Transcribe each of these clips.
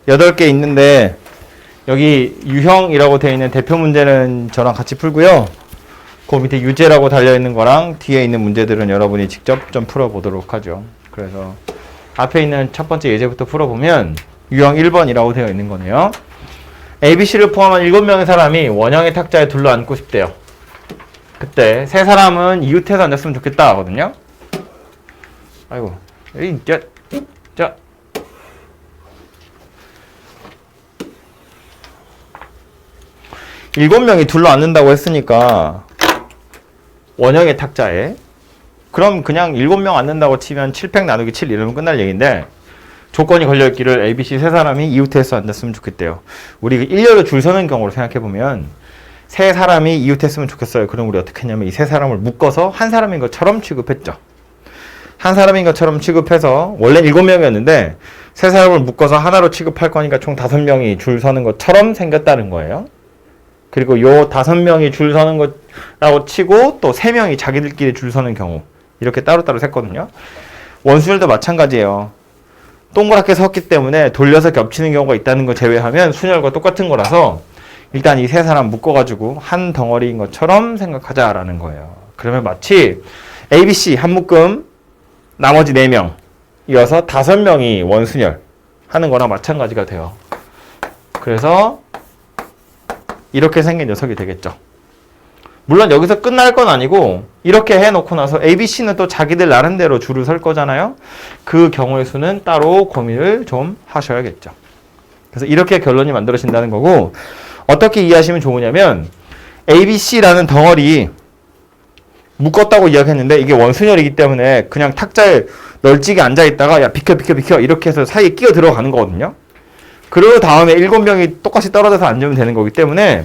8개 있는데 여기 유형이라고 되어 있는 대표 문제는 저랑 같이 풀고요. 그 밑에 유제라고 달려있는 거랑 뒤에 있는 문제들은 여러분이 직접 좀 풀어보도록 하죠. 그래서 앞에 있는 첫 번째 예제부터 풀어보면 유형 1번이라고 되어 있는 거네요. ABC를 포함한 7명의 사람이 원형의 탁자에 둘러앉고 싶대요. 그때 세 사람은 이웃해서 앉았으면 좋겠다 하거든요. 아이고, 자. 7명이 둘러앉는다고 했으니까 원형의 탁자에 그럼 그냥 7명 앉는다고 치면 7팩 나누기 7 이러면 끝날 얘기인데 조건이 걸려있기를 ABC 세 사람이 이웃해서 앉았으면 좋겠대요. 우리 일렬로 줄 서는 경우로 생각해보면 세 사람이 이웃했으면 좋겠어요. 그럼 우리 어떻게 했냐면 이 세 사람을 묶어서 한 사람인 것처럼 취급했죠. 한 사람인 것처럼 취급해서 원래 7명이었는데 세 사람을 묶어서 하나로 취급할 거니까 총 5명이 줄 서는 것처럼 생겼다는 거예요. 그리고 요 5명이 줄 서는 거라고 치고 또 3명이 자기들끼리 줄 서는 경우 이렇게 따로따로 셌거든요. 원순열도 마찬가지예요. 동그랗게 섰기 때문에 돌려서 겹치는 경우가 있다는 거 제외하면 순열과 똑같은 거라서 일단 이 세 사람 묶어가지고 한 덩어리인 것처럼 생각하자라는 거예요. 그러면 마치 ABC 한 묶음 나머지 4명 이어서 5명이 원순열 하는 거랑 마찬가지가 돼요. 그래서 이렇게 생긴 녀석이 되겠죠. 물론 여기서 끝날 건 아니고 이렇게 해놓고 나서 ABC는 또 자기들 나름대로 줄을 설 거잖아요. 그 경우의 수는 따로 고민을 좀 하셔야겠죠. 그래서 이렇게 결론이 만들어진다는 거고 어떻게 이해하시면 좋으냐면 ABC라는 덩어리 묶었다고 이야기했는데 이게 원순열이기 때문에 그냥 탁자에 널찍이 앉아있다가 야 비켜 이렇게 해서 사이에 끼어 들어가는 거거든요. 그리고 다음에 7명이 똑같이 떨어져서 앉으면 되는 거기 때문에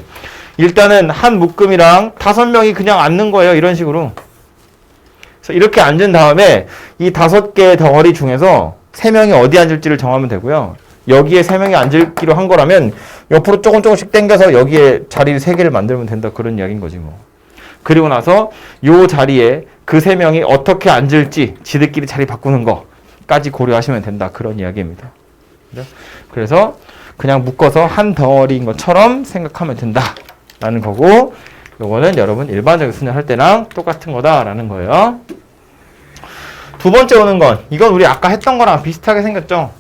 일단은 한 묶음이랑 5명이 그냥 앉는 거예요. 이런 식으로. 그래서 이렇게 앉은 다음에 이 5개의 덩어리 중에서 3명이 어디 앉을지를 정하면 되고요. 여기에 3명이 앉기로 한 거라면 옆으로 조금씩 당겨서 여기에 자리를 3개를 만들면 된다. 그런 이야기인 거지 뭐. 그리고 나서 요 자리에 그 3명이 어떻게 앉을지 지들끼리 자리 바꾸는 거까지 고려하시면 된다. 그런 이야기입니다. 그래서 그냥 묶어서 한 덩어리인 것처럼 생각하면 된다라는 거고 요거는 여러분 일반적인 순열할 때랑 똑같은 거다라는 거예요. 두 번째 오는 건 이건 우리 아까 했던 거랑 비슷하게 생겼죠.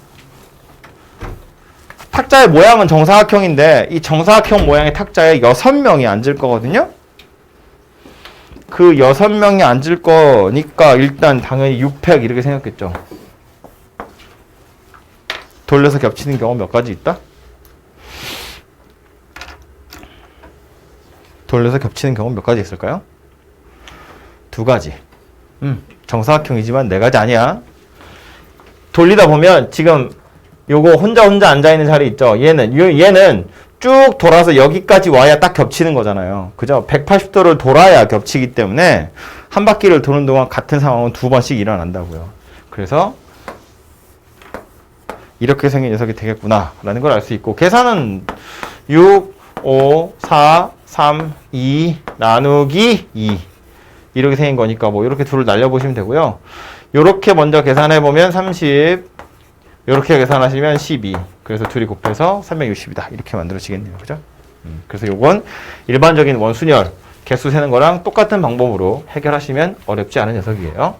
탁자의 모양은 정사각형인데 이 정사각형 모양의 탁자에 6명이 앉을 거거든요. 그 6명이 앉을 거니까 일단 당연히 6팩 이렇게 생겼겠죠. 돌려서 겹치는 경우 몇 가지 있다? 돌려서 겹치는 경우 몇 가지 있을까요? 2가지. 정사각형이지만 4가지 아니야. 돌리다 보면 지금 요거 혼자 앉아있는 자리 있죠? 얘는 쭉 돌아서 여기까지 와야 딱 겹치는 거잖아요. 그죠? 180도를 돌아야 겹치기 때문에 한 바퀴를 도는 동안 같은 상황은 2번씩 일어난다고요. 그래서 이렇게 생긴 녀석이 되겠구나 라는 걸 알 수 있고 계산은 6, 5, 4, 3, 2 나누기 2 이렇게 생긴 거니까 뭐 이렇게 둘을 날려보시면 되고요. 이렇게 먼저 계산해보면 30 이렇게 계산하시면 12 그래서 둘이 곱해서 360이다 이렇게 만들어지겠네요. 그죠? 그래서 요건 일반적인 원순열 개수 세는 거랑 똑같은 방법으로 해결하시면 어렵지 않은 녀석이에요.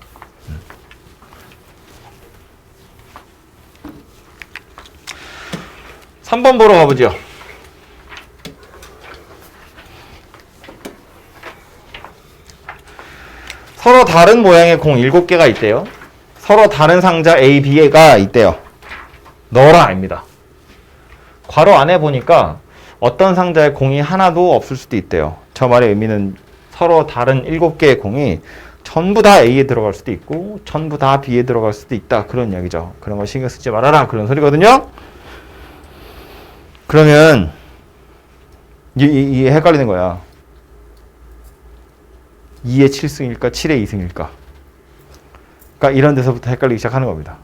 3번 보러 가보죠. 서로 다른 모양의 공 7개가 있대요. 서로 다른 상자 A, B가 있대요. 너라 아닙니다. 괄호 안에 보니까 어떤 상자에 공이 하나도 없을 수도 있대요. 저 말의 의미는 서로 다른 7개의 공이 전부 다 A에 들어갈 수도 있고 전부 다 B에 들어갈 수도 있다. 그런 이야기죠. 그런 거 신경 쓰지 말아라. 그런 소리거든요. 그러면 이 헷갈리는 거야. 2의 7승일까? 7의 2승일까? 그러니까 이런 데서부터 헷갈리기 시작하는 겁니다.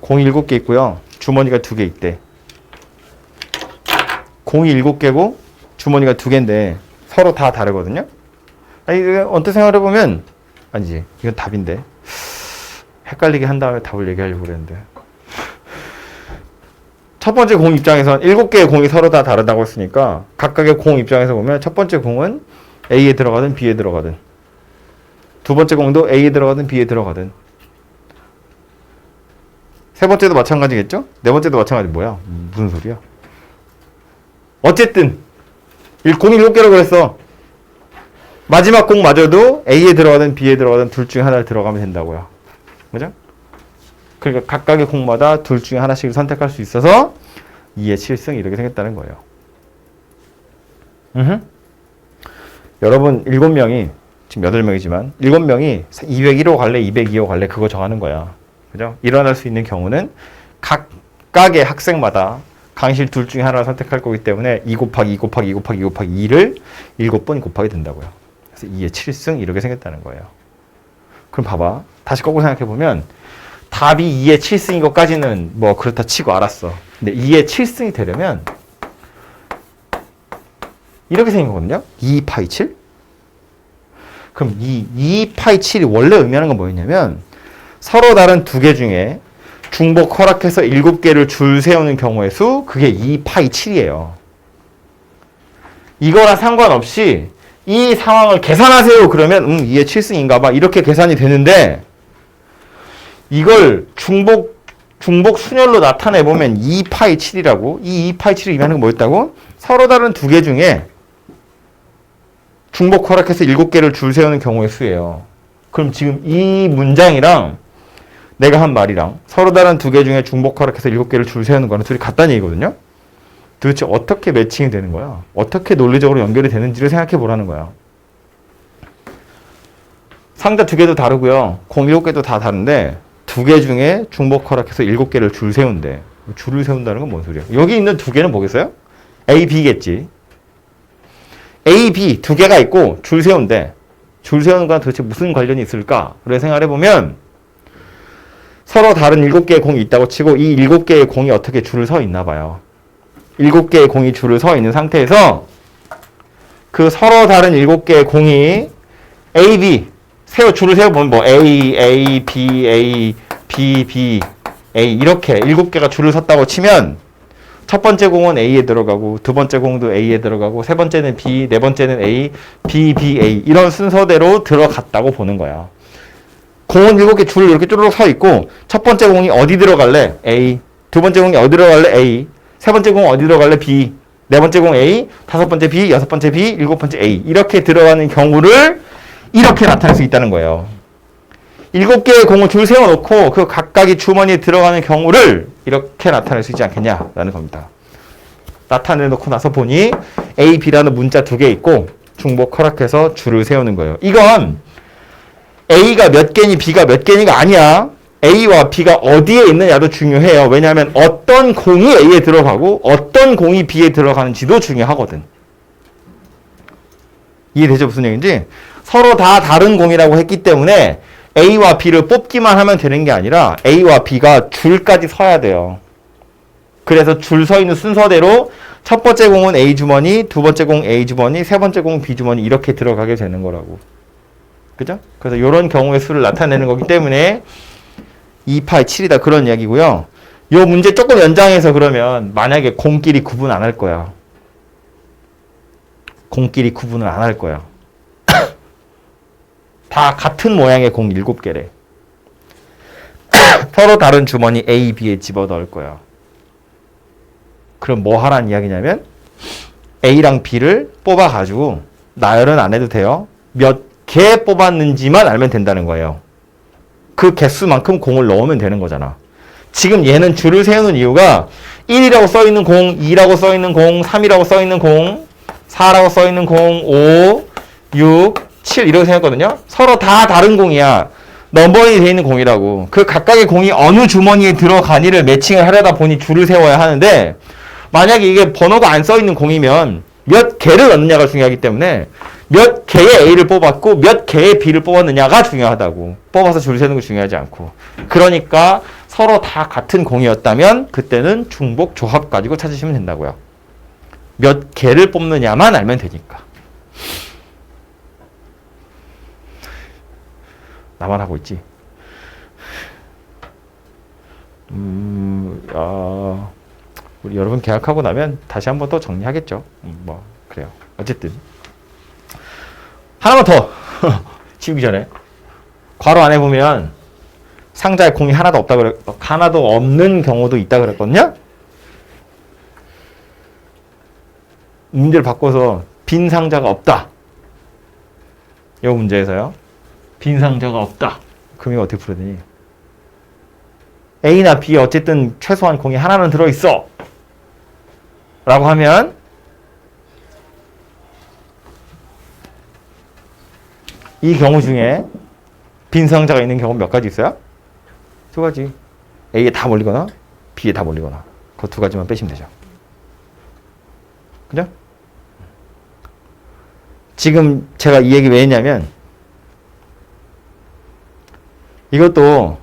공이 7개 있고요. 주머니가 2개 있대. 공이 7개고 주머니가 2개인데 서로 다 다르거든요. 아니, 언뜻 생각해보면 아니지. 이건 답인데. 헷갈리게 한 다음에 답을 얘기하려고 그랬는데. 첫 번째 공 입장에선 7개의 공이 서로 다 다르다고 했으니까 각각의 공 입장에서 보면 첫 번째 공은 A에 들어가든 B에 들어가든, 두 번째 공도 A에 들어가든 B에 들어가든, 세 번째도 마찬가지겠죠? 네 번째도 마찬가지. 뭐야? 무슨 소리야? 어쨌든 공이 7개라고 그랬어. 마지막 공마저도 A에 들어가든 B에 들어가든 둘 중에 하나를 들어가면 된다고요. 그죠? 그러니까 각각의 공마다 둘 중에 하나씩을 선택할 수 있어서 2의 7승 이렇게 생겼다는 거예요. 여러분 7명이, 지금 8명이지만 7명이 201호 갈래 202호 갈래 그거 정하는 거야. 그죠? 일어날 수 있는 경우는 각각의 학생마다 강실 둘 중에 하나를 선택할 거기 때문에 2 곱하기 2 곱하기 2 곱하기 2 곱하기 2를 7번 곱하게 된다고요. 그래서 2의 7승 이렇게 생겼다는 거예요. 그럼 봐봐. 다시 거꾸로 생각해보면 답이 2의 7승인 것까지는 뭐 그렇다 치고 알았어. 근데 2의 7승이 되려면 이렇게 생긴 거거든요. 2파이 7? 그럼 이 2파이 7이 원래 의미하는 건 뭐였냐면 서로 다른 두 개 중에 중복 허락해서 7개를 줄 세우는 경우의 수, 그게 2파이 7이에요. 이거랑 상관없이 이 상황을 계산하세요. 그러면 2의 7승인가 봐. 이렇게 계산이 되는데 이걸 중복 순열로 나타내보면 2파이 7이라고. 이 2파이 7이 의미하는 건 뭐였다고? 서로 다른 두 개 중에 중복 허락해서 7개를 줄 세우는 경우의 수예요. 그럼 지금 이 문장이랑 내가 한 말이랑 서로 다른 두 개 중에 중복 허락해서 7개를 줄 세우는 거는 둘이 같다는 얘기거든요. 도대체 어떻게 매칭이 되는 거야? 어떻게 논리적으로 연결이 되는지를 생각해 보라는 거야. 상자 두 개도 다르고요. 공 7개도 다 다른데 두 개 중에 중복 허락해서 7개를 줄 세운대. 줄을 세운다는 건 뭔 소리야? 여기 있는 두 개는 뭐겠어요? A, B겠지. A, B 두 개가 있고 줄 세운대. 줄 세우는 건 도대체 무슨 관련이 있을까? 그래 생각해 보면 서로 다른 7개의 공이 있다고 치고 이 7개의 공이 어떻게 줄을 서 있나 봐요. 7개의 공이 줄을 서 있는 상태에서 그 서로 다른 7개의 공이 A, B 줄을 세워보면 뭐 A, A, B, A, B, B, A 이렇게 7개가 줄을 섰다고 치면 첫 번째 공은 A에 들어가고 두 번째 공도 A에 들어가고 세 번째는 B, 네 번째는 A, B, B, A 이런 순서대로 들어갔다고 보는 거야. 공은 7개 줄 이렇게 쭈르륵 서 있고 첫 번째 공이 어디 들어갈래? A. 두 번째 공이 어디 들어갈래? A. 세 번째 공 어디 들어갈래? B. 네 번째 공 A. 다섯 번째 B. 여섯 번째 B. 일곱 번째 A. 이렇게 들어가는 경우를 이렇게 나타낼 수 있다는 거예요. 7개의 공을 줄 세워놓고 그 각각이 주머니에 들어가는 경우를 이렇게 나타낼 수 있지 않겠냐라는 겁니다. 나타내놓고 나서 보니 A, B라는 문자 2개 있고 중복 허락해서 줄을 세우는 거예요. 이건 A가 몇 개니 B가 몇 개니가 아니야. A와 B가 어디에 있느냐도 중요해요. 왜냐하면 어떤 공이 A에 들어가고 어떤 공이 B에 들어가는지도 중요하거든. 이해되죠? 무슨 얘기인지? 서로 다 다른 공이라고 했기 때문에 A와 B를 뽑기만 하면 되는 게 아니라 A와 B가 줄까지 서야 돼요. 그래서 줄 서 있는 순서대로 첫 번째 공은 A 주머니, 두 번째 공 A 주머니, 세 번째 공 B 주머니 이렇게 들어가게 되는 거라고. 그죠? 그래서 이런 경우의 수를 나타내는 거기 때문에 2파이 7이다 그런 이야기고요. 이 문제 조금 연장해서 그러면 만약에 공끼리 구분 안 할 거야. 공끼리 구분을 안 할 거야. 다 같은 모양의 공 7개래. 서로 다른 주머니 A, B에 집어넣을 거야. 그럼 뭐 하라는 이야기냐면 A랑 B를 뽑아가지고 나열은 안 해도 돼요. 몇 개 뽑았는지만 알면 된다는 거예요. 그 개수만큼 공을 넣으면 되는 거잖아. 지금 얘는 줄을 세우는 이유가 1이라고 써있는 공, 2라고 써있는 공, 3이라고 써있는 공, 4라고 써있는 공, 5, 6, 7 이렇게 생겼거든요. 서로 다 다른 공이야. 넘버링이 되어 있는 공이라고. 그 각각의 공이 어느 주머니에 들어가니를 매칭을 하려다 보니 줄을 세워야 하는데 만약에 이게 번호가 안 써있는 공이면 몇 개를 넣느냐가 중요하기 때문에 몇 개의 A를 뽑았고 몇 개의 B를 뽑았느냐가 중요하다고. 뽑아서 줄 세는 거 중요하지 않고. 그러니까 서로 다 같은 공이었다면 그때는 중복 조합 가지고 찾으시면 된다고요. 몇 개를 뽑느냐만 알면 되니까. 나만 하고 있지. 우리 여러분 계약하고 나면 다시 한번 더 정리하겠죠. 뭐 그래요. 어쨌든 하나만 더 지우기 전에 괄호 안에 보면 상자에 공이 하나도 없다 하나도 없는 경우도 있다 그랬거든요. 문제를 바꿔서 빈 상자가 없다. 이 문제에서요. 빈 상자가 없다. 그럼 이거 어떻게 풀어야 되니? A나 B에 어쨌든 최소한 공이 하나는 들어있어. 라고 하면 이 경우 중에 빈 상자가 있는 경우 몇 가지 있어요? 두 가지. A에 다 몰리거나 B에 다 몰리거나. 그 두 가지만 빼시면 되죠. 그죠? 지금 제가 이 얘기 왜 했냐면 이것도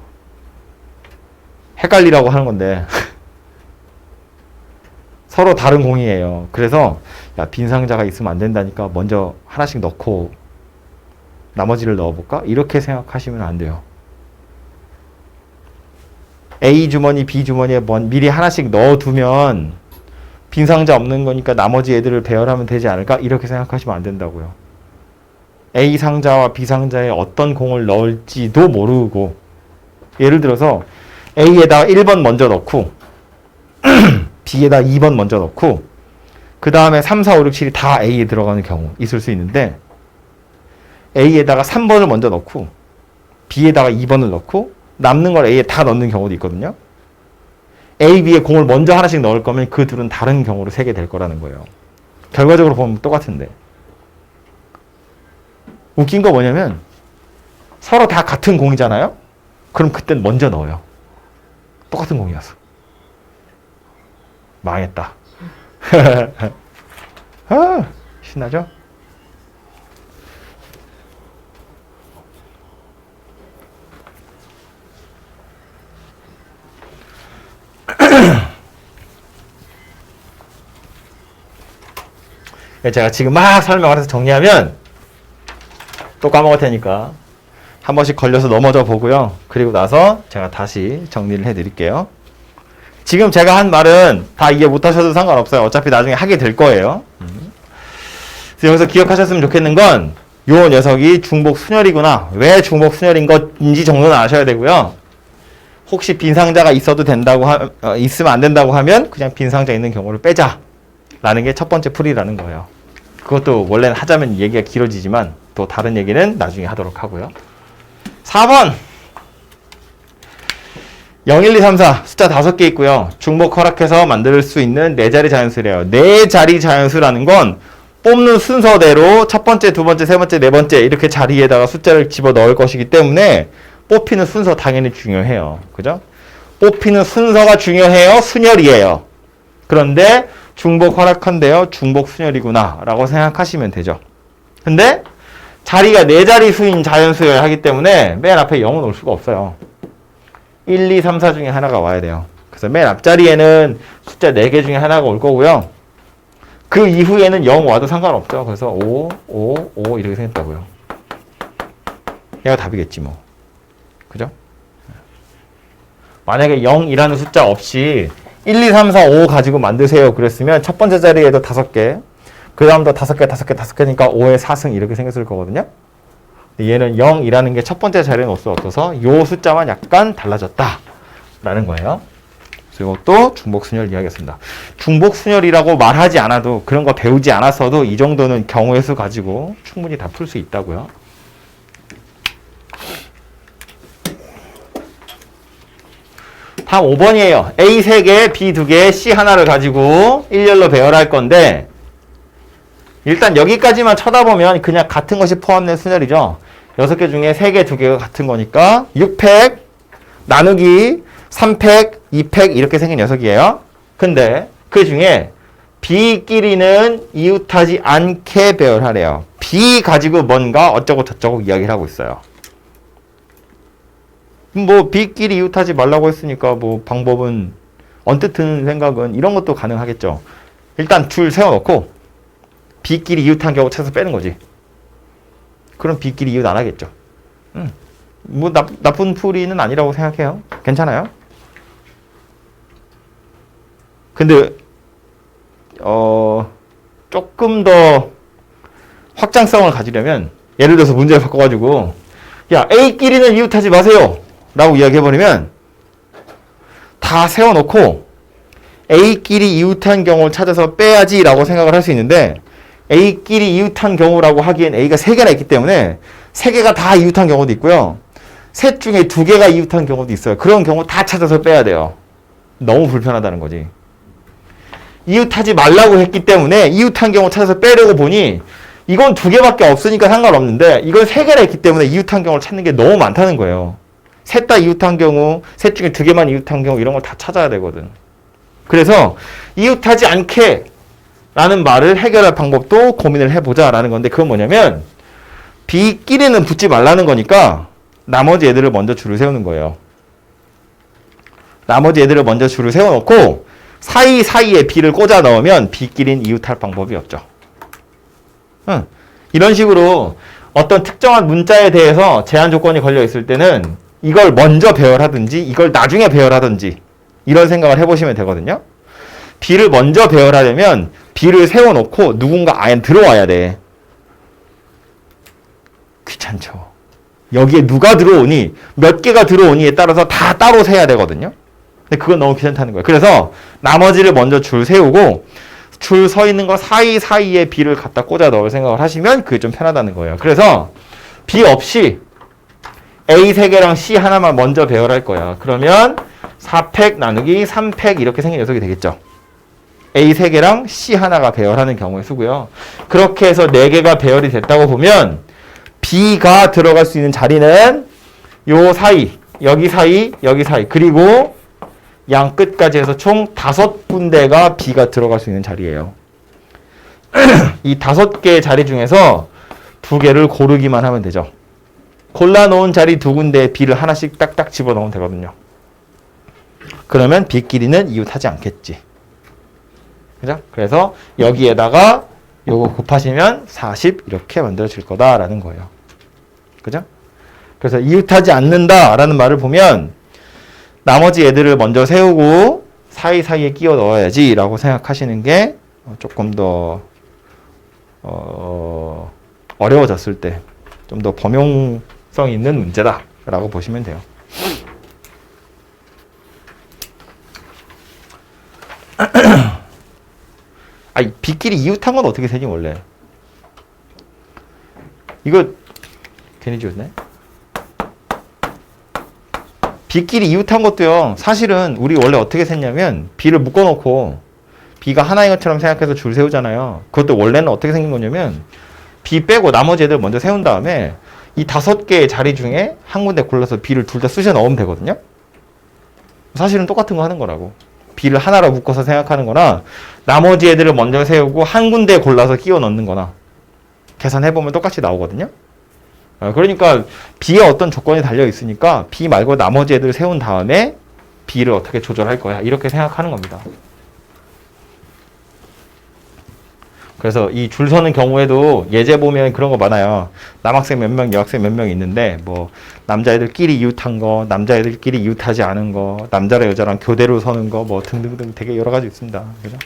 헷갈리라고 하는 건데 서로 다른 공이에요. 그래서 야, 빈 상자가 있으면 안 된다니까 먼저 하나씩 넣고 나머지를 넣어볼까? 이렇게 생각하시면 안 돼요. A 주머니, B 주머니에 미리 하나씩 넣어두면 빈 상자 없는 거니까 나머지 애들을 배열하면 되지 않을까? 이렇게 생각하시면 안 된다고요. A 상자와 B 상자에 어떤 공을 넣을지도 모르고 예를 들어서 A에다가 1번 먼저 넣고 B에다 2번 먼저 넣고 그 다음에 3, 4, 5, 6, 7이 다 A에 들어가는 경우 있을 수 있는데 A에다가 3번을 먼저 넣고 B에다가 2번을 넣고 남는 걸 A에 다 넣는 경우도 있거든요. A, B에 공을 먼저 하나씩 넣을 거면 그 둘은 다른 경우로 세게 될 거라는 거예요. 결과적으로 보면 똑같은데. 웃긴 거 뭐냐면 서로 다 같은 공이잖아요? 그럼 그땐 먼저 넣어요. 똑같은 공이었어. 망했다. 아, 신나죠? 제가 지금 막 설명을 해서 정리하면 또 까먹을 테니까 한 번씩 걸려서 넘어져 보고요. 그리고 나서 제가 다시 정리를 해드릴게요. 지금 제가 한 말은 다 이해 못하셔도 상관없어요. 어차피 나중에 하게 될 거예요. 그래서 여기서 기억하셨으면 좋겠는 건 요 녀석이 중복 순열이구나. 왜 중복 순열인 것인지 정도는 아셔야 되고요. 혹시 빈 상자가 있어도 된다고 있으면 안 된다고 하면 그냥 빈 상자 있는 경우를 빼자. 라는 게 첫 번째 풀이라는 거예요. 그것도 원래는 하자면 얘기가 길어지지만 또 다른 얘기는 나중에 하도록 하고요. 4번 0, 1, 2, 3, 4 숫자 5개 있고요. 중복 허락해서 만들 수 있는 4자리 자연수래요. 4자리 자연수라는 건 뽑는 순서대로 첫 번째, 두 번째, 세 번째, 네 번째 이렇게 자리에다가 숫자를 집어넣을 것이기 때문에 뽑히는 순서 당연히 중요해요. 그죠? 뽑히는 순서가 중요해요. 순열이에요. 그런데 중복 허락한대요. 중복 순열이구나 라고 생각하시면 되죠. 근데 자리가 4자리 수인 자연수여야 하기 때문에 맨 앞에 0은 올 수가 없어요. 1, 2, 3, 4 중에 하나가 와야 돼요. 그래서 맨 앞자리에는 숫자 4개 중에 하나가 올 거고요. 그 이후에는 0 와도 상관없죠. 그래서 5, 5, 5 이렇게 생겼다고요. 얘가 답이겠지 뭐. 그죠? 만약에 0이라는 숫자 없이 1, 2, 3, 4, 5 가지고 만드세요. 그랬으면 첫 번째 자리에도 5개, 그 다음도 5개, 5개, 5개니까 5의 4승 이렇게 생겼을 거거든요. 얘는 0이라는 게 첫 번째 자리에 올 수 없어서 요 숫자만 약간 달라졌다. 라는 거예요. 그래서 이것도 중복순열 이야기했습니다. 중복순열이라고 말하지 않아도 그런 거 배우지 않았어도 이 정도는 경우의 수 가지고 충분히 다 풀 수 있다고요. 다음 5번이에요. A 3개, B 2개, C 하나를 가지고 일렬로 배열할 건데 일단 여기까지만 쳐다보면 그냥 같은 것이 포함된 순열이죠. 6개 중에 3개, 2개가 같은 거니까 6팩 나누기 3팩, 2팩 이렇게 생긴 녀석이에요. 근데 그 중에 B끼리는 이웃하지 않게 배열하래요. B 가지고 뭔가 어쩌고 저쩌고 이야기를 하고 있어요. 뭐 B끼리 이웃하지 말라고 했으니까 뭐 방법은 언뜻 드는 생각은 이런 것도 가능하겠죠. 일단 줄 세워놓고 B끼리 이웃한 경우 찾아서 빼는 거지. 그럼 B끼리 이웃 안 하겠죠. 뭐 나쁜 풀이는 아니라고 생각해요. 괜찮아요. 근데 조금 더 확장성을 가지려면 예를 들어서 문제를 바꿔가지고 야 A끼리는 이웃하지 마세요 라고 이야기해버리면 다 세워놓고 A끼리 이웃한 경우를 찾아서 빼야지 라고 생각을 할 수 있는데 A끼리 이웃한 경우라고 하기엔 A가 3개나 있기 때문에 3개가 다 이웃한 경우도 있고요. 셋 중에 2개가 이웃한 경우도 있어요. 그런 경우 다 찾아서 빼야 돼요. 너무 불편하다는 거지. 이웃하지 말라고 했기 때문에 이웃한 경우 찾아서 빼려고 보니 이건 2개밖에 없으니까 상관없는데 이건 3개나 있기 때문에 이웃한 경우를 찾는 게 너무 많다는 거예요. 셋 다 이웃한 경우, 셋 중에 2개만 이웃한 경우 이런 걸 다 찾아야 되거든. 그래서 이웃하지 않게 라는 말을 해결할 방법도 고민을 해보자 라는 건데 그건 뭐냐면 B끼리는 붙지 말라는 거니까 나머지 애들을 먼저 줄을 세우는 거예요. 나머지 애들을 먼저 줄을 세워놓고 사이사이에 B를 꽂아 넣으면 B끼리는 이웃할 방법이 없죠. 이런 식으로 어떤 특정한 문자에 대해서 제한 조건이 걸려 있을 때는 이걸 먼저 배열하든지 이걸 나중에 배열하든지 이런 생각을 해보시면 되거든요. B를 먼저 배열하려면 B를 세워놓고 누군가 안에 들어와야 돼. 귀찮죠. 여기에 누가 들어오니 몇 개가 들어오니에 따라서 다 따로 세야 되거든요. 근데 그건 너무 귀찮다는 거예요. 그래서 나머지를 먼저 줄 세우고 줄 서 있는 거 사이사이에 B를 갖다 꽂아 넣을 생각을 하시면 그게 좀 편하다는 거예요. 그래서 B 없이 A 3개랑 C 하나만 먼저 배열할 거야. 그러면 4팩 나누기 3팩 이렇게 생긴 녀석이 되겠죠. A 3개랑 C 하나가 배열하는 경우의 수고요. 그렇게 해서 4개가 배열이 됐다고 보면 B가 들어갈 수 있는 자리는 요 사이, 여기 사이, 여기 사이 그리고 양 끝까지 해서 총 5군데가 B가 들어갈 수 있는 자리예요. 이 5개의 자리 중에서 2개를 고르기만 하면 되죠. 골라놓은 자리 2군데에 B를 하나씩 딱딱 집어넣으면 되거든요. 그러면 B끼리는 이웃하지 않겠지. 그죠? 그래서 여기에다가 요거 곱하시면 40 이렇게 만들어질 거다라는 거예요. 그죠? 그래서 이웃하지 않는다라는 말을 보면 나머지 애들을 먼저 세우고 사이사이에 끼워 넣어야지 라고 생각하시는 게 조금 더 어려워졌을 때 좀 더 범용성 있는 문제다 라고 보시면 돼요. B끼리 이웃한 건 어떻게 되니 원래? 이거 괜히 지웠네. B끼리 이웃한 것도요. 사실은 우리 원래 어떻게 셌냐면 B를 묶어놓고 B가 하나인 것처럼 생각해서 줄 세우잖아요. 그것도 원래는 어떻게 생긴 거냐면 B 빼고 나머지 애들 먼저 세운 다음에 이 5개의 자리 중에 한 군데 골라서 B를 둘 다 쑤셔 넣으면 되거든요. 사실은 똑같은 거 하는 거라고. B를 하나로 묶어서 생각하는 거나 나머지 애들을 먼저 세우고 한 군데에 골라서 끼워 넣는 거나 계산해보면 똑같이 나오거든요. 그러니까 B에 어떤 조건이 달려 있으니까 B 말고 나머지 애들을 세운 다음에 B를 어떻게 조절할 거야 이렇게 생각하는 겁니다. 그래서 이 줄 서는 경우에도 예제 보면 그런 거 많아요. 남학생 몇 명, 여학생 몇 명 있는데 뭐 남자애들끼리 이웃한 거, 남자애들끼리 이웃하지 않은 거, 남자랑 여자랑 교대로 서는 거 뭐 등등등 되게 여러 가지 있습니다. 그죠?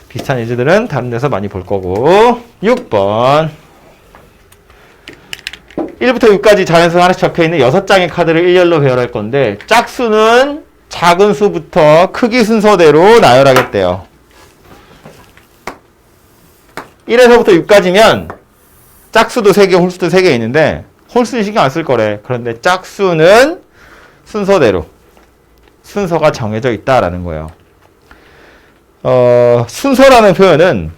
비슷한 예제들은 다른 데서 많이 볼 거고 6번 1부터 6까지 자연수 하나씩 적혀있는 6장의 카드를 일렬로 배열할 건데 짝수는 작은 수부터 크기 순서대로 나열하겠대요. 1에서부터 6까지면 짝수도 3개, 홀수도 3개 있는데 홀수는 신경 안 쓸 거래. 그런데 짝수는 순서대로 순서가 정해져 있다라는 거예요. 순서라는 표현은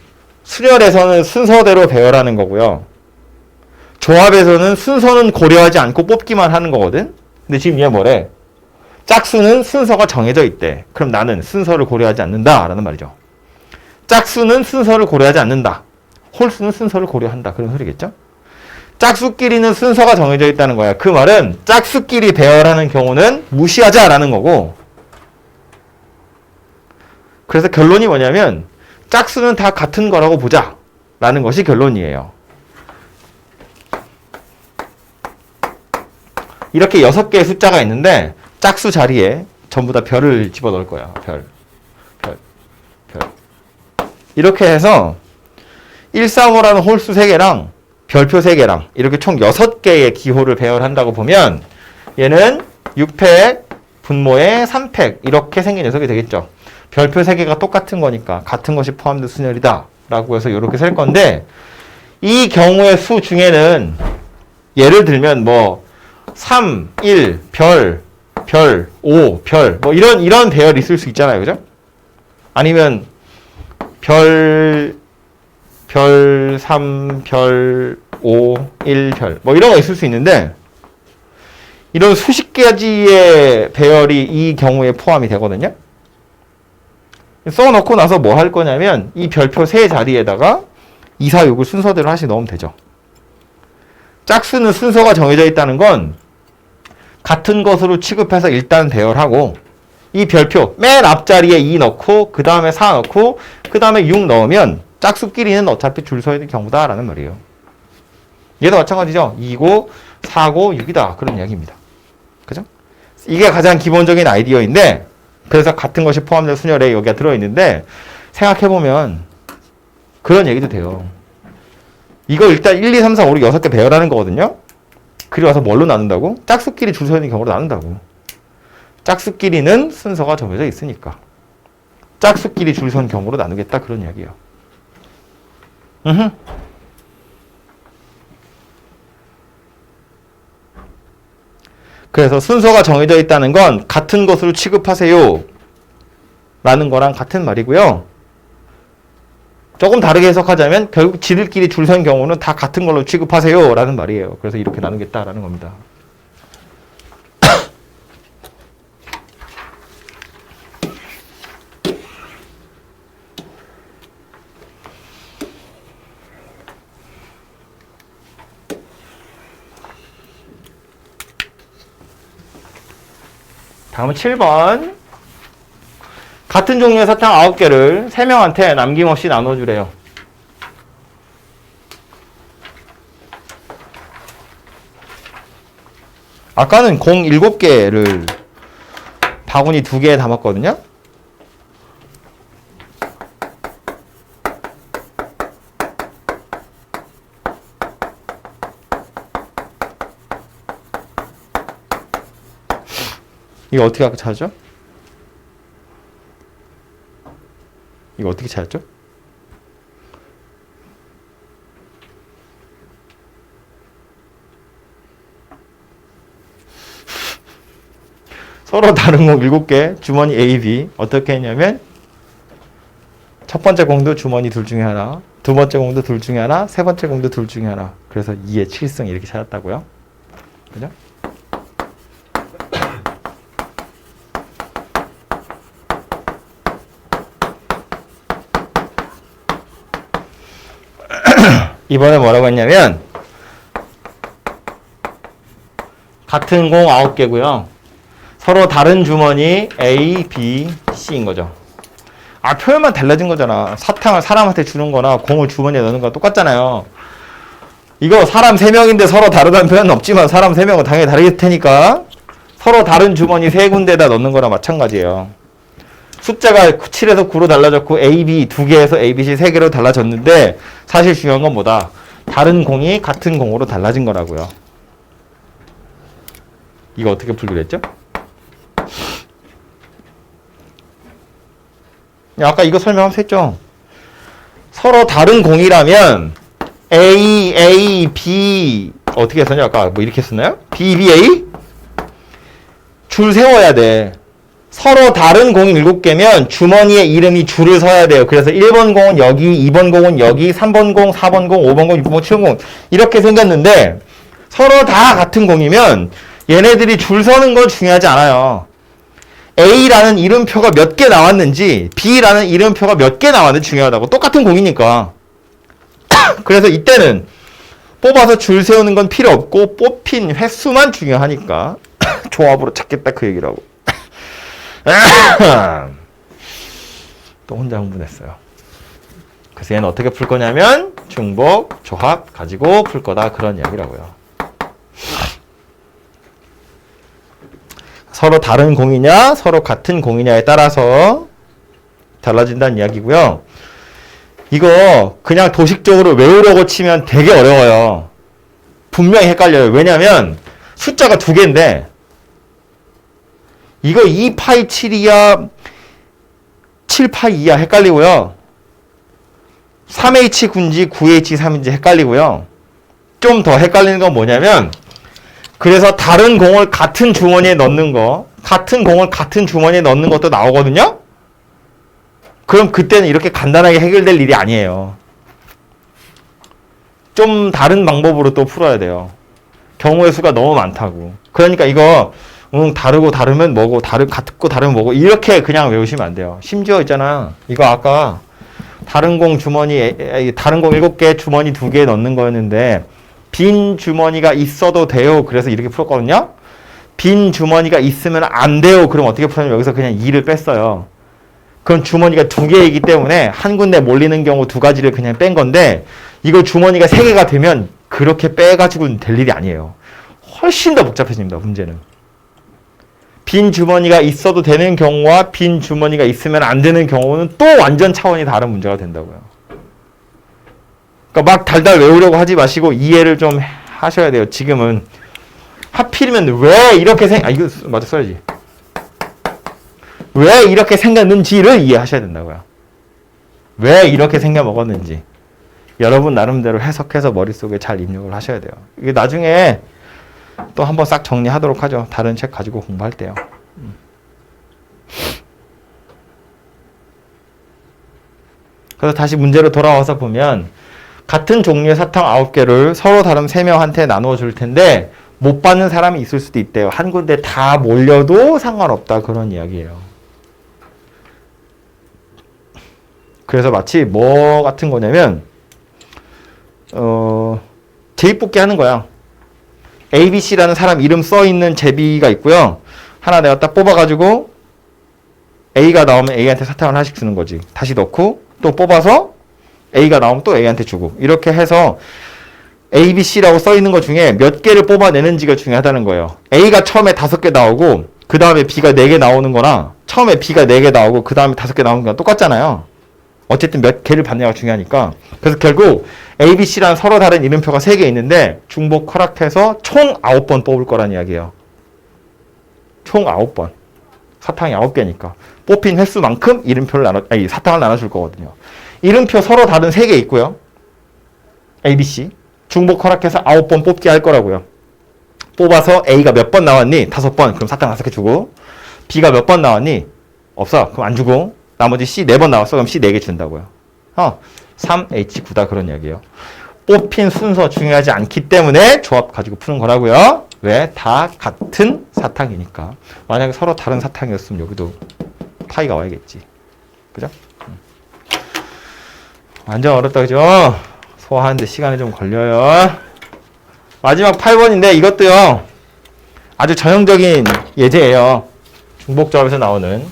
수열에서는 순서대로 배열하는 거고요. 조합에서는 순서는 고려하지 않고 뽑기만 하는 거거든. 근데 지금 얘 뭐래? 짝수는 순서가 정해져 있대. 그럼 나는 순서를 고려하지 않는다라는 말이죠. 짝수는 순서를 고려하지 않는다. 홀수는 순서를 고려한다. 그런 소리겠죠? 짝수끼리는 순서가 정해져 있다는 거야. 그 말은 짝수끼리 배열하는 경우는 무시하자라는 거고. 그래서 결론이 뭐냐면 짝수는 다 같은 거라고 보자 라는 것이 결론이에요. 이렇게 6개의 숫자가 있는데 짝수 자리에 전부 다 별을 집어넣을 거야. 별. 별. 이렇게 해서 135라는 홀수 3개랑 별표 3개랑 이렇게 총 6개의 기호를 배열한다고 보면 얘는 6팩, 분모의 3팩 이렇게 생긴 녀석이 되겠죠. 별표 3개가 똑같은 거니까 같은 것이 포함된 순열이다 라고 해서 이렇게 셀 건데 이 경우의 수 중에는 예를 들면 뭐 3, 1, 별, 5, 별 뭐 이런 배열이 있을 수 있잖아요. 그죠? 아니면 별 3, 별 5, 1별 뭐 이런 거 있을 수 있는데 이런 수십 가지의 배열이 이 경우에 포함이 되거든요. 써놓고 나서 뭐 할 거냐면 이 별표 세 자리에다가 2, 4, 6을 순서대로 하나씩 넣으면 되죠. 짝수는 순서가 정해져 있다는 건 같은 것으로 취급해서 일단 배열하고 이 별표 맨 앞자리에 2 넣고 그 다음에 4 넣고 그 다음에 6 넣으면 짝수끼리는 어차피 줄 서 있는 경우다 라는 말이에요. 얘도 마찬가지죠. 2고 4고 6이다 그런 이야기입니다. 그죠? 이게 가장 기본적인 아이디어인데 그래서 같은 것이 포함된 순열에 여기가 들어있는데 생각해보면 그런 얘기도 돼요. 이거 일단 1, 2, 3, 4, 5, 6, 6개 배열하는 거거든요. 그리고 와서 뭘로 나눈다고? 짝수끼리 줄 서 있는 경우로 나눈다고. 짝수끼리는 순서가 정해져 있으니까. 짝수끼리 줄 선 경우로 나누겠다 그런 이야기예요. 그래서 순서가 정해져 있다는 건 같은 것으로 취급하세요 라는 거랑 같은 말이고요. 조금 다르게 해석하자면 결국 지들끼리 줄 선 경우는 다 같은 걸로 취급하세요 라는 말이에요. 그래서 이렇게 나누겠다라는 겁니다. 다음은 7번. 같은 종류의 사탕 9개를 3명한테 남김없이 나눠주래요. 아까는 공 7개를 바구니 2개에 담았거든요. 이거 어떻게 아까 찾았죠? 이거 어떻게 찾았죠? 서로 다른 공 7개, 주머니 A, B. 어떻게 했냐면 첫 번째 공도 주머니 둘 중에 하나, 두 번째 공도 둘 중에 하나, 세 번째 공도 둘 중에 하나. 그래서 2의 7승 이렇게 찾았다고요. 그죠? 이번에 뭐라고 했냐면 같은 공 9개고요. 서로 다른 주머니 A, B, C인 거죠. 아, 표현만 달라진 거잖아. 사탕을 사람한테 주는 거나 공을 주머니에 넣는 거랑 똑같잖아요. 이거 사람 3명인데 서로 다르다는 표현은 없지만 사람 3명은 당연히 다르겠을 테니까 서로 다른 주머니 3군데에다 넣는 거랑 마찬가지예요. 숫자가 7에서 9로 달라졌고 A, B 2개에서 A, B, C 3개로 달라졌는데 사실 중요한 건 뭐다? 다른 공이 같은 공으로 달라진 거라고요. 이거 어떻게 풀기로 했죠? 아까 이거 설명하면서 했죠? 서로 다른 공이라면 A, B 어떻게 했었냐? 아까 뭐 이렇게 했었나요? B, B, A? 줄 세워야 돼. 서로 다른 공이 7개면 주머니에 이름이 줄을 서야 돼요. 그래서 1번 공은 여기, 2번 공은 여기, 3번 공, 4번 공, 5번 공, 6번 공, 7번 공 이렇게 생겼는데 서로 다 같은 공이면 얘네들이 줄 서는 건 중요하지 않아요. A라는 이름표가 몇 개 나왔는지 B라는 이름표가 몇 개 나왔는지 중요하다고. 똑같은 공이니까. 그래서 이때는 뽑아서 줄 세우는 건 필요 없고 뽑힌 횟수만 중요하니까 조합으로 찾겠다 그 얘기라고. 또 혼자 흥분했어요. 그래서 얘는 어떻게 풀 거냐면 중복, 조합 가지고 풀 거다 그런 이야기라고요. 서로 다른 공이냐 서로 같은 공이냐에 따라서 달라진다는 이야기고요. 이거 그냥 도식적으로 외우려고 치면 되게 어려워요. 분명히 헷갈려요. 왜냐면 숫자가 두 개인데 이거 2파이 7이야 7파이 2야 헷갈리고요. 3H 군지 9H 3인지 헷갈리고요. 좀 더 헷갈리는 건 뭐냐면 그래서 다른 공을 같은 주머니에 넣는 거, 같은 공을 같은 주머니에 넣는 것도 나오거든요. 그럼 그때는 이렇게 간단하게 해결될 일이 아니에요. 좀 다른 방법으로 또 풀어야 돼요. 경우의 수가 너무 많다고. 그러니까 이거 다르고 다르면 뭐고 같고 다르면 뭐고 이렇게 그냥 외우시면 안 돼요. 심지어 있잖아. 이거 아까 다른 공 주머니 다른 공 7개 주머니 2개 넣는 거였는데 빈 주머니가 있어도 돼요. 그래서 이렇게 풀었거든요. 빈 주머니가 있으면 안 돼요. 그럼 어떻게 풀었냐면 여기서 그냥 2를 뺐어요. 그럼 주머니가 2개이기 때문에 한 군데 몰리는 경우 2가지를 그냥 뺀 건데 이거 주머니가 3개가 되면 그렇게 빼가지고는 될 일이 아니에요. 훨씬 더 복잡해집니다. 문제는. 빈 주머니가 있어도 되는 경우와 빈 주머니가 있으면 안 되는 경우는 또 완전 차원이 다른 문제가 된다고요. 그러니까 막 달달 외우려고 하지 마시고 이해를 좀 하셔야 돼요. 지금은 하필이면 왜 이렇게 이거 맞아 써야지. 왜 이렇게 생겼는지를 이해하셔야 된다고요. 왜 이렇게 생겨 먹었는지 여러분 나름대로 해석해서 머릿속에 잘 입력을 하셔야 돼요. 이게 나중에 또 한번 싹 정리하도록 하죠. 다른 책 가지고 공부할 때요. 그래서 다시 문제로 돌아와서 보면 같은 종류의 사탕 9개를 서로 다른 3명한테 나누어 줄 텐데 못 받는 사람이 있을 수도 있대요. 한 군데 다 몰려도 상관없다. 그런 이야기예요. 그래서 마치 뭐 같은 거냐면 제입뽑기 하는 거야. ABC라는 사람 이름 써있는 제비가 있고요. 하나 내가 딱 뽑아가지고 A가 나오면 A한테 사탕을 하나씩 주는 거지. 다시 넣고 또 뽑아서 A가 나오면 또 A한테 주고 이렇게 해서 A, B, C라고 써있는 것 중에 몇 개를 뽑아내는지가 중요하다는 거예요. A가 처음에 5개 나오고 그 다음에 B가 4개 나오는 거나 처음에 B가 4개 나오고 그 다음에 5개 나오는 거랑 똑같잖아요. 어쨌든 몇 개를 받느냐가 중요하니까. 그래서 결국 A, B, C라는 서로 다른 이름표가 3개 있는데 중복 허락해서 총 9번 뽑을 거란 이야기예요. 총 9번. 사탕이 9개니까. 뽑힌 횟수만큼 사탕을 나눠줄 거거든요. 이름표 서로 다른 3개 있고요. A, B, C. 중복 허락해서 9번 뽑기 할 거라고요. 뽑아서 A가 몇 번 나왔니? 5번. 그럼 사탕 5개 주고. B가 몇 번 나왔니? 없어. 그럼 안 주고. 나머지 C 4번 나왔어. 그럼 C 4개 준다고요. 3H9다 그런 이야기예요. 뽑힌 순서 중요하지 않기 때문에 조합 가지고 푸는 거라고요. 왜? 다 같은 사탕이니까. 만약에 서로 다른 사탕이었으면 여기도 파이가 와야겠지. 그죠? 완전 어렵다 그죠? 소화하는데 시간이 좀 걸려요. 마지막 8번인데 이것도요. 아주 전형적인 예제예요. 중복조합에서 나오는.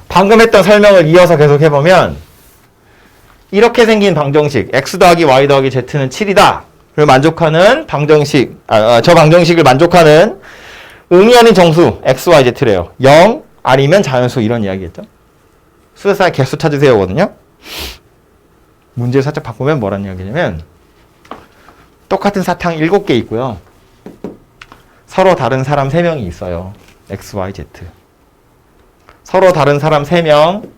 방금 했던 설명을 이어서 계속 해보면 이렇게 생긴 방정식 x 더하기 y 더하기 z는 7이다. 를 만족하는 방정식, 저 방정식을 만족하는 의미 아닌 정수 x, y, z래요. 0 아니면 자연수 이런 이야기겠죠. 수에서 개수 찾으세요거든요. 문제를 살짝 바꾸면 뭐라는 이야기냐면 똑같은 사탕 7개 있고요. 서로 다른 사람 3명이 있어요. x, y, z. 서로 다른 사람 3명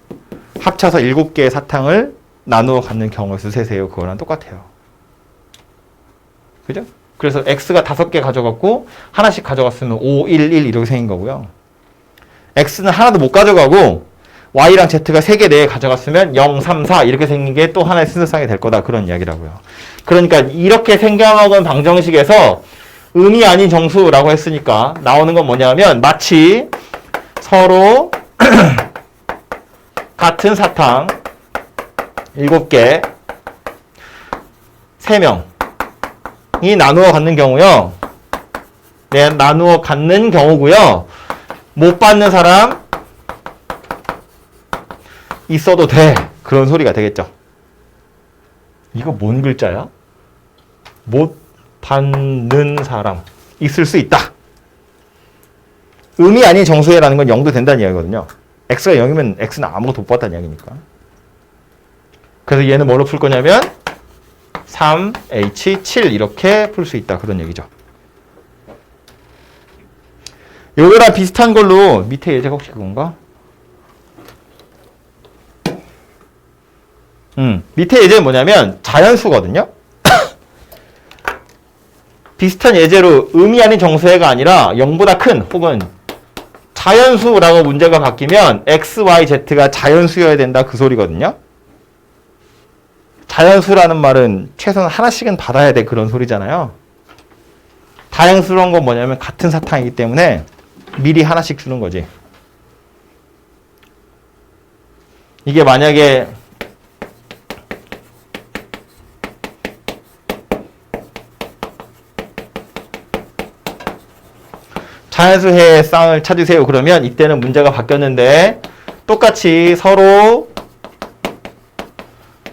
합쳐서 7개의 사탕을 나누어 갖는 경우의 수 세세요. 그거랑 똑같아요. 그죠? 그래서 x가 5개 가져갔고 하나씩 가져갔으면 5, 1, 1 이렇게 생긴 거고요. x는 하나도 못 가져가고 y랑 z가 3개, 4개 가져갔으면 0, 3, 4 이렇게 생긴 게 또 하나의 순서상이 될 거다. 그런 이야기라고요. 그러니까 이렇게 생겨먹은 방정식에서 의미 아닌 정수라고 했으니까 나오는 건 뭐냐면 마치 서로 같은 사탕 7개 3명이 나누어 갖는 경우요. 네, 나누어 갖는 경우고요. 못 받는 사람 있어도 돼. 그런 소리가 되겠죠. 이거 뭔 글자야? 못 받는 사람 있을 수 있다. 음이 아닌 정수해라는 건 0도 된다는 이야기거든요. x가 0이면 x는 아무것도 못 봤다는 이야기니까. 그래서 얘는 뭐로 풀 거냐면 3h7 이렇게 풀 수 있다. 그런 얘기죠. 요거랑 비슷한 걸로 밑에 예제가 혹시 그건가? 밑에 예제는 뭐냐면 자연수거든요. 비슷한 예제로 음이 아닌 정수해가 아니라 0보다 큰 혹은 자연수라고 문제가 바뀌면 x, y, z가 자연수여야 된다 그 소리거든요. 자연수라는 말은 최소한 하나씩은 받아야 돼 그런 소리잖아요. 다양수란 건 뭐냐면 같은 사탕이기 때문에 미리 하나씩 주는 거지. 이게 만약에 자연수의 쌍을 찾으세요. 그러면 이때는 문제가 바뀌었는데 똑같이 서로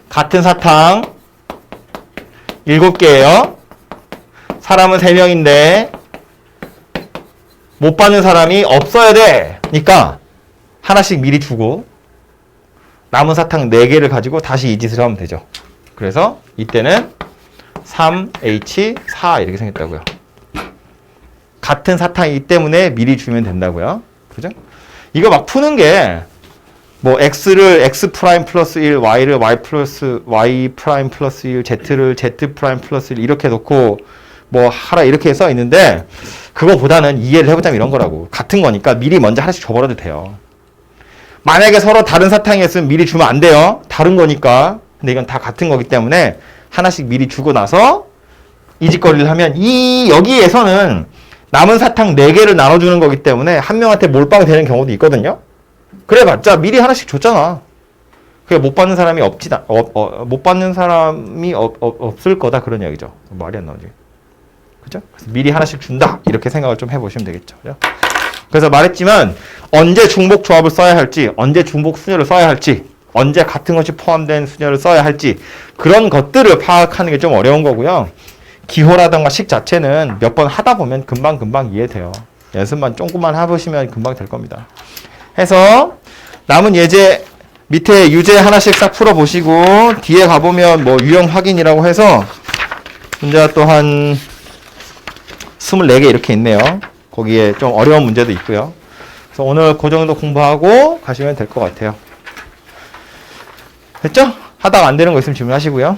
같은 사탕 7개예요. 사람은 3명인데 못 받는 사람이 없어야 돼. 그러니까 하나씩 미리 주고 남은 사탕 4개를 가지고 다시 이 짓을 하면 되죠. 그래서 이때는 3H4 이렇게 생겼다고요. 같은 사탕이기 때문에 미리 주면 된다고요. 그죠? 이거 막 푸는 게 뭐 x를 x 프라임 플러스 1, y를 y 플러스 y 프라임 플러스 1, z를 z 프라임 플러스 1 이렇게 놓고 뭐 하라 이렇게 써 있는데 그거보다는 이해를 해보자면 이런 거라고. 같은 거니까 미리 먼저 하나씩 줘버려도 돼요. 만약에 서로 다른 사탕이었으면 미리 주면 안 돼요. 다른 거니까. 근데 이건 다 같은 거기 때문에 하나씩 미리 주고 나서 이 짓거리를 하면 여기에서는 남은 사탕 4개를 나눠주는 거기 때문에 한 명한테 몰빵 되는 경우도 있거든요. 그래봤자 미리 하나씩 줬잖아. 그게 못 받는 사람이 못 받는 사람이 없을 거다 그런 이야기죠. 말이 안 나오지. 그죠? 그래서 미리 하나씩 준다 이렇게 생각을 좀 해보시면 되겠죠. 그죠? 그래서 말했지만 언제 중복 조합을 써야 할지, 언제 중복 수녀를 써야 할지, 언제 같은 것이 포함된 수녀를 써야 할지 그런 것들을 파악하는 게 좀 어려운 거고요. 기호라던가 식 자체는 몇 번 하다 보면 금방 이해돼요. 연습만 조금만 해보시면 금방 될 겁니다. 해서 남은 예제 밑에 유제 하나씩 싹 풀어보시고 뒤에 가보면 뭐 유형 확인이라고 해서 문제가 또 한 24개 이렇게 있네요. 거기에 좀 어려운 문제도 있고요. 그래서 오늘 그 정도 공부하고 가시면 될 것 같아요. 됐죠? 하다가 안 되는 거 있으면 질문하시고요.